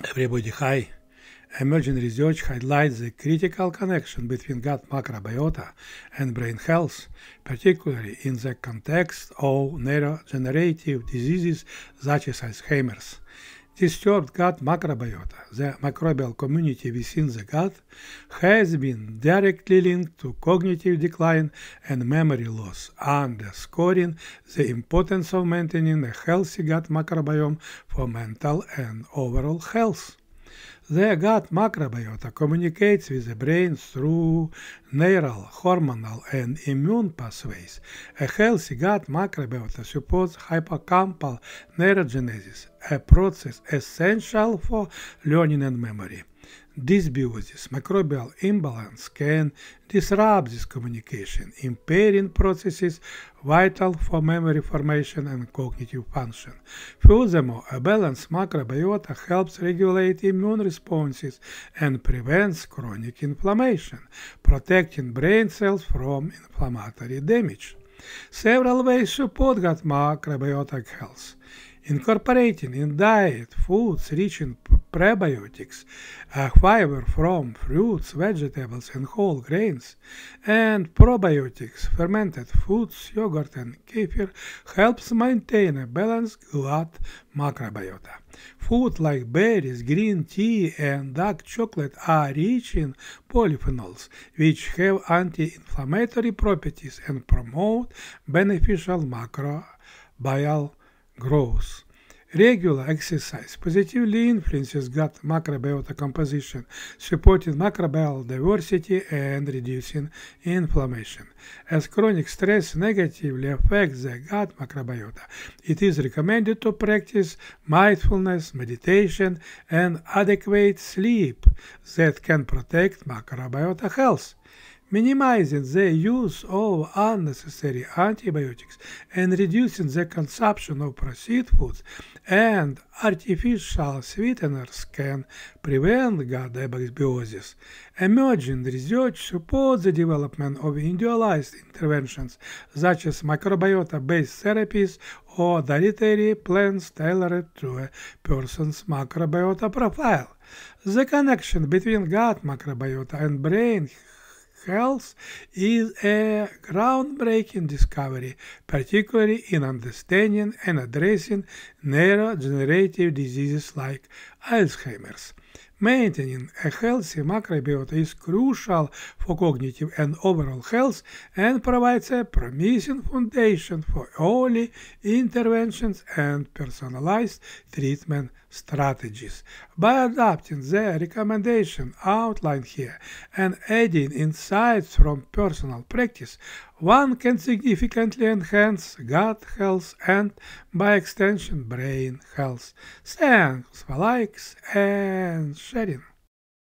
Everybody, hi. Emerging research highlights the critical connection between gut microbiota and brain health, particularly in the context of neurodegenerative diseases such as Alzheimer's. Disturbed gut microbiota, the microbial community within the gut, has been directly linked to cognitive decline and memory loss, underscoring the importance of maintaining a healthy gut microbiome for mental and overall health. The gut microbiota communicates with the brain through neural, hormonal, and immune pathways. A healthy gut microbiota supports hippocampal neurogenesis, a process essential for learning and memory. Dysbiosis, microbial imbalance, can disrupt this communication, impairing processes vital for memory formation and cognitive function. Furthermore, a balanced microbiota helps regulate immune responses and prevents chronic inflammation, protecting brain cells from inflammatory damage. Several ways support gut microbiota health. Incorporating in diet foods rich in prebiotics, fiber from fruits, vegetables, and whole grains, and probiotics, fermented foods, yogurt, and kefir helps maintain a balanced gut microbiota. Food like berries, green tea, and dark chocolate are rich in polyphenols, which have anti-inflammatory properties and promote beneficial microbial growth. Regular exercise positively influences gut microbiota composition, supporting microbial diversity and reducing inflammation. As chronic stress negatively affects the gut microbiota, it is recommended to practice mindfulness, meditation, and adequate sleep that can protect microbiota health. Minimizing the use of unnecessary antibiotics and reducing the consumption of processed foods and artificial sweeteners can prevent gut dysbiosis. Emerging research supports the development of individualized interventions such as microbiota-based therapies or dietary plans tailored to a person's microbiota profile. The connection between gut microbiota and brain health is a groundbreaking discovery, particularly in understanding and addressing neurodegenerative diseases like Alzheimer's. Maintaining a healthy microbiota is crucial for cognitive and overall health and provides a promising foundation for early interventions and personalized treatment strategies. By adopting the recommendation outlined here and adding insights from personal practice, one can significantly enhance gut health and, by extension, brain health. Thanks for likes and sharing.